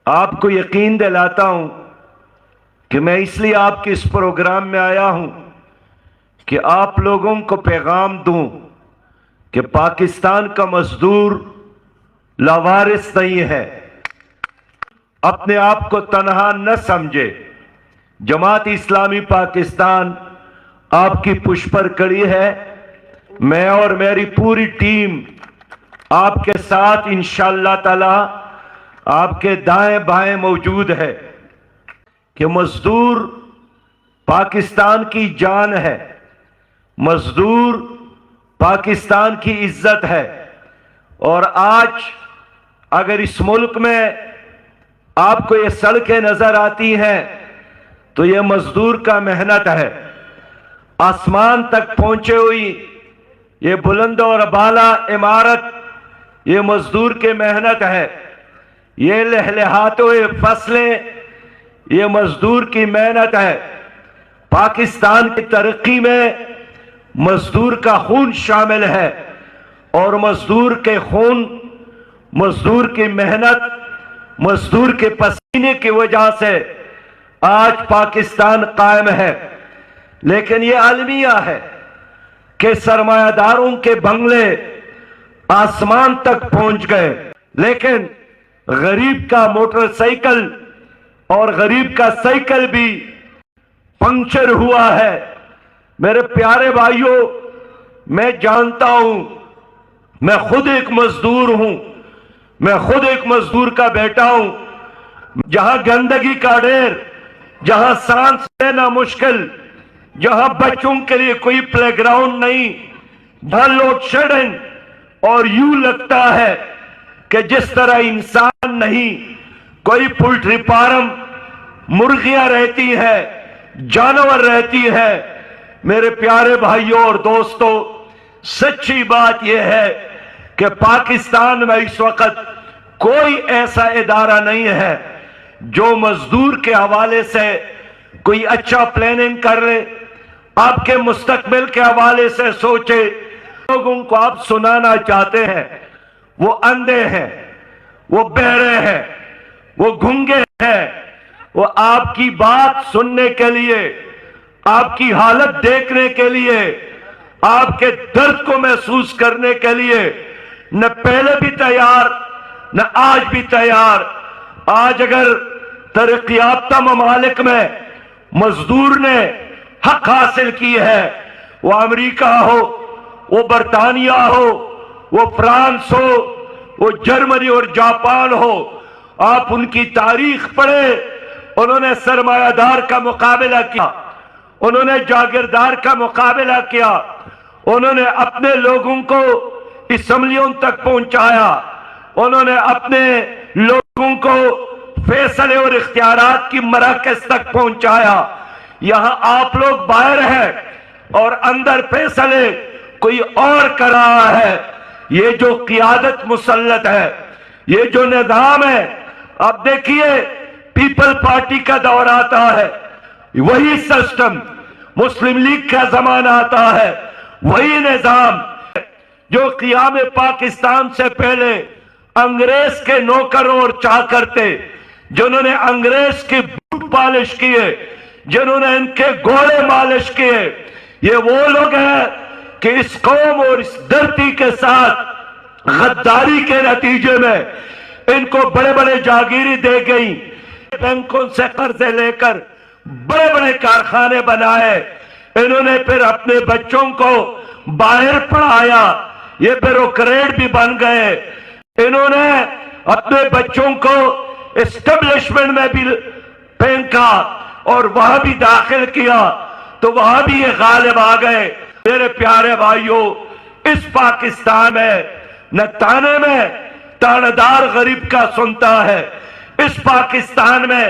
آپ کو یقین دلاتا ہوں کہ میں اس لیے آپ کے اس پروگرام میں آیا ہوں کہ آپ لوگوں کو پیغام دوں کہ پاکستان کا مزدور لاوارث نہیں ہے، اپنے آپ کو تنہا نہ سمجھے۔ جماعت اسلامی پاکستان آپ کی پشت پر کڑی ہے۔ میں اور میری پوری ٹیم آپ کے ساتھ انشاءاللہ تعالی آپ کے دائیں بائیں موجود ہے کہ مزدور پاکستان کی جان ہے، مزدور پاکستان کی عزت ہے۔ اور آج اگر اس ملک میں آپ کو یہ سڑکیں نظر آتی ہیں تو یہ مزدور کا محنت ہے۔ آسمان تک پہنچے ہوئی یہ بلند اور بالا عمارت یہ مزدور کے محنت ہے۔ یہ لہلہاتے ہوئے فصلیں یہ مزدور کی محنت ہے۔ پاکستان کی ترقی میں مزدور کا خون شامل ہے، اور مزدور کے خون، مزدور کی محنت، مزدور کے پسینے کی وجہ سے آج پاکستان قائم ہے۔ لیکن یہ المیہ ہے کہ سرمایہ داروں کے بنگلے آسمان تک پہنچ گئے، لیکن غریب کا موٹر سائیکل اور غریب کا سائیکل بھی پنکچر ہوا ہے۔ میرے پیارے بھائیوں، میں جانتا ہوں، میں خود ایک مزدور ہوں، میں خود ایک مزدور کا بیٹا ہوں۔ جہاں گندگی کا ڈھیر، جہاں سانس لینا مشکل، جہاں بچوں کے لیے کوئی پلے گراؤنڈ نہیں، جہاں لوڈ شیڈنگ، اور یوں لگتا ہے کہ جس طرح انسان نہیں، کوئی پولٹری فارم، مرغیاں رہتی ہیں، جانور رہتی ہیں۔ میرے پیارے بھائیوں اور دوستو، سچی بات یہ ہے کہ پاکستان میں اس وقت کوئی ایسا ادارہ نہیں ہے جو مزدور کے حوالے سے کوئی اچھا پلاننگ کر لے، آپ کے مستقبل کے حوالے سے سوچے۔ لوگوں کو آپ سنانا چاہتے ہیں، وہ اندھے ہیں، وہ بہرے ہیں، وہ گونگے ہیں، وہ آپ کی بات سننے کے لیے، آپ کی حالت دیکھنے کے لیے، آپ کے درد کو محسوس کرنے کے لیے نہ پہلے بھی تیار، نہ آج بھی تیار۔ آج اگر ترقی یافتہ ممالک میں مزدور نے حق حاصل کی ہے، وہ امریکہ ہو، وہ برطانیہ ہو، وہ فرانس ہو، وہ جرمنی اور جاپان ہو، آپ ان کی تاریخ پڑھیں۔ انہوں نے سرمایہ دار کا مقابلہ کیا، انہوں نے جاگیردار کا مقابلہ کیا، انہوں نے اپنے لوگوں کو اسمبلیوں تک پہنچایا، انہوں نے اپنے لوگوں کو فیصلے اور اختیارات کی مراکز تک پہنچایا۔ یہاں آپ لوگ باہر ہیں اور اندر فیصلے کوئی اور کر رہا ہے۔ یہ جو قیادت مسلط ہے، یہ جو نظام ہے، اب دیکھیے پیپل پارٹی کا دور آتا ہے، وہی سسٹم، مسلم لیگ کا زمانہ آتا ہے، وہی نظام جو قیام پاکستان سے پہلے انگریز کے نوکروں اور چاکر تھے، جنہوں نے انگریز کی بوٹ پالش کیے، جنہوں نے ان کے گھوڑے مالش کیے۔ یہ وہ لوگ ہیں کہ اس قوم اور اس دھرتی کے ساتھ غداری کے نتیجے میں ان کو بڑے بڑے جاگیری دے گئی، بینکوں سے قرضے لے کر بڑے بڑے کارخانے بنائے، انہوں نے پھر اپنے بچوں کو باہر پڑھایا، یہ بیوروکریٹ بھی بن گئے، انہوں نے اپنے بچوں کو اسٹیبلشمنٹ میں بھی پھینکا اور وہاں بھی داخل کیا، تو وہاں بھی یہ غالب آ گئے۔ میرے پیارے بھائیوں، اس پاکستان میں نہ تانے میں تانے دار غریب کا سنتا ہے۔ اس پاکستان میں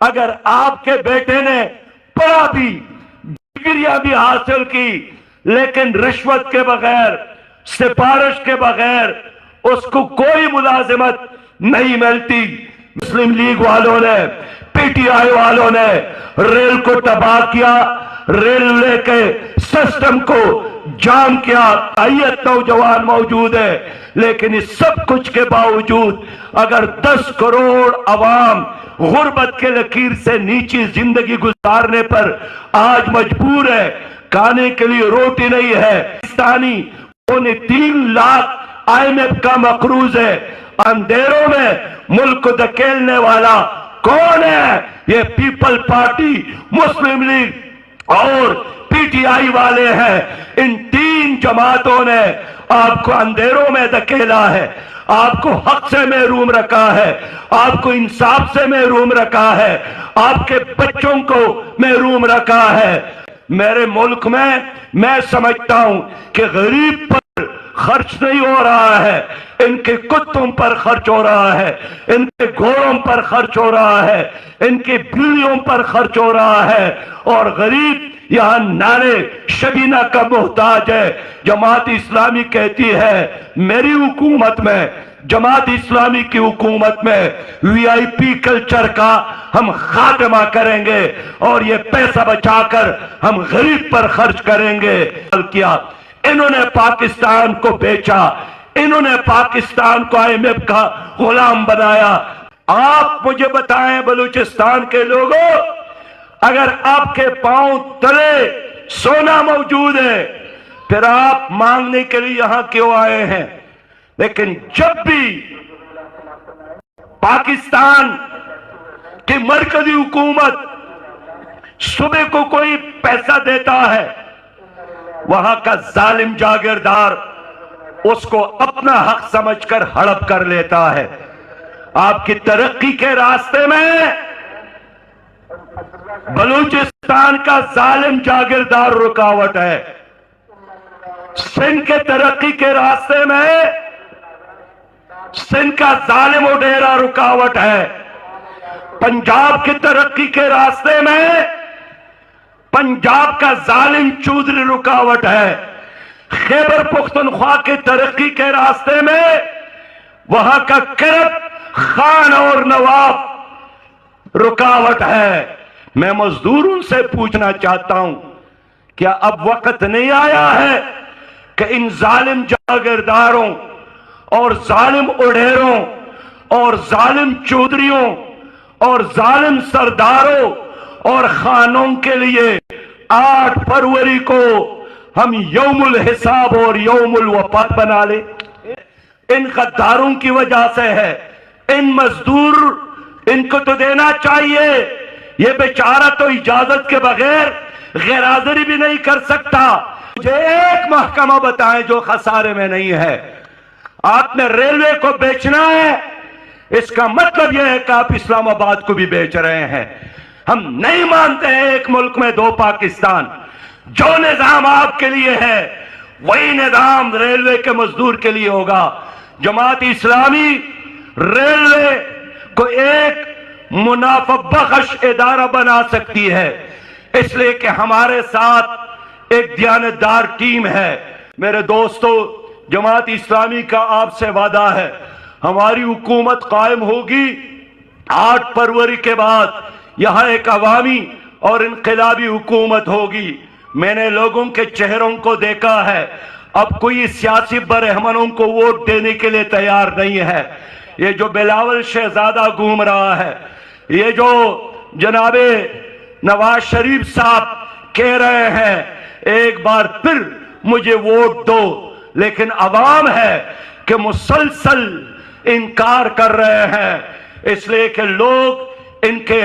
اگر آپ کے بیٹے نے پڑھا بھی، ڈگریاں بھی حاصل کی، لیکن رشوت کے بغیر، سفارش کے بغیر اس کو کوئی ملازمت نہیں ملتی۔ مسلم لیگ والوں نے، پی ٹی آئی والوں نے ریل کو تباہ کیا، ریلوے کے سسٹم کو जाम किया, तायत नौजवान मौजूद है, लेकिन इस सब कुछ के बावजूद अगर 10 करोड़ अवाम गुर्बत के लकीर से नीची जिंदगी गुजारने पर आज मजबूर है, खाने के लिए रोटी नहीं है, पाकिस्तानी 3 लाख IMF का मकरूज है, अंधेरों में मुल्क को धकेलने वाला कौन है? ये पीपल पार्टी, मुस्लिम लीग और PTI वाले हैं। इन 3 जमातों ने आपको अंधेरों में धकेला है, आपको हक से महरूम रखा है, आपको इंसाफ से महरूम रखा है, आपके बच्चों को महरूम रखा है। मेरे मुल्क में मैं समझता हूं कि गरीब पर खर्च नहीं हो रहा है, इनके कुत्तों पर खर्च हो रहा है, इनके घोड़ों पर खर्च हो रहा है, इनकी बीवियों पर खर्च हो रहा है, और गरीब यहां नारे शबीना का मोहताज है। जमात इस्लामी कहती है मेरी हुकूमत में, जमात इस्लामी की हुकूमत में VIP कल्चर का हम खात्मा करेंगे और ये पैसा बचाकर हम गरीब पर खर्च करेंगे। किया इन्होंने पाकिस्तान को बेचा, इन्होंने पाकिस्तान को IMF का गुलाम बनाया। आप मुझे बताएं बलूचिस्तान के लोगों, अगर आपके पांव तले सोना मौजूद है फिर आप मांगने के लिए यहां क्यों आए हैं? लेकिन जब भी पाकिस्तान की मरकजी हुकूमत सूबे को कोई पैसा देता है, वहां का जालिम जागीरदार उसको अपना हक समझकर हड़प कर लेता है। आपकी तरक्की के रास्ते में बलूचिस्तान का जालिम जागीरदार रुकावट है, सिंध के तरक्की के रास्ते में सिंध का जालिम उडेरा रुकावट है, पंजाब की तरक्की के रास्ते में पंजाब का जालिम चौधरी रुकावट है, खैबर पुख्तनख्वा की तरक्की के रास्ते में वहां का करप्ट खान और नवाब रुकावट है। मैं मजदूरों से पूछना चाहता हूं, क्या अब वक्त नहीं आया है कि इन जालिम जागीरदारों और जालिम उडेरों और जालिम चौधरियों और जालिम सरदारों और खानों के लिए 8 फरवरी को हम यौमुल हिसाब और यौमुल वफात बना ले? इन गद्दारों की वजह से है। इन मजदूर इनको तो देना चाहिए, ये बेचारा तो इजाजत के बगैर गैरहाजिरी भी नहीं कर सकता। मुझे एक महकमा बताएं जो खसारे में नहीं है। आपने रेलवे को बेचना है, इसका मतलब यह है कि आप इस्लामाबाद को भी बेच रहे हैं। हम नहीं मानते हैं एक मुल्क में 2 पाकिस्तान। जो निजाम आपके लिए है वही निजाम रेलवे के मजदूर के लिए होगा। जमात इस्लामी रेलवे को एक मुनाफा बख्श इदारा बना सकती है, इसलिए कि हमारे साथ एक दियानतदार टीम है। मेरे दोस्तों, जमात इस्लामी का आपसे वादा है, हमारी हुकूमत कायम होगी 8 फरवरी के बाद। यहां एक अवामी और इनकलाबी हुकूमत होगी। मैंने लोगों के चेहरों को देखा है, अब कोई सियासी बरहमनों को वोट देने के लिए तैयार नहीं है। ये जो बिलावल शहजादा घूम रहा है, ये जो जनाबे नवाज शरीफ साहब कह रहे हैं एक बार फिर मुझे वोट दो, लेकिन अवाम है कि मुसलसल इनकार कर रहे हैं, इसलिए कि लोग इनके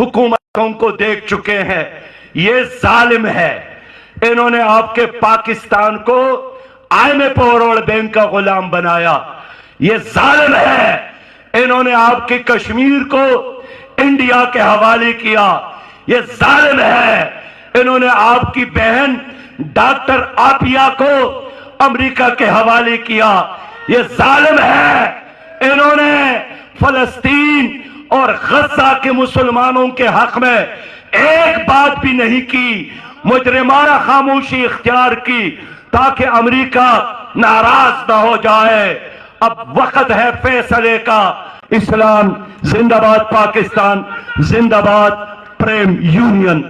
हुकूमतों को देख चुके हैं। ये जालिम है, इन्होंने आपके पाकिस्तान को IMF और वर्ल्ड बैंक का गुलाम बनाया। ये जालिम है, इन्होंने आपके कश्मीर को इंडिया के हवाले किया। ये जालिम है, इन्होंने आपकी बहन डॉक्टर आपिया को अमेरिका के हवाले किया। ये जालिम है, इन्होंने फलस्तीन और गजा के मुसलमानों के हक में एक बात भी नहीं की, मुजरिमाना खामोशी इख्तियार की ताकि अमेरिका नाराज ना हो जाए। अब वक्त है फैसले का। इस्लाम जिंदाबाद, पाकिस्तान जिंदाबाद, प्रेम यूनियन।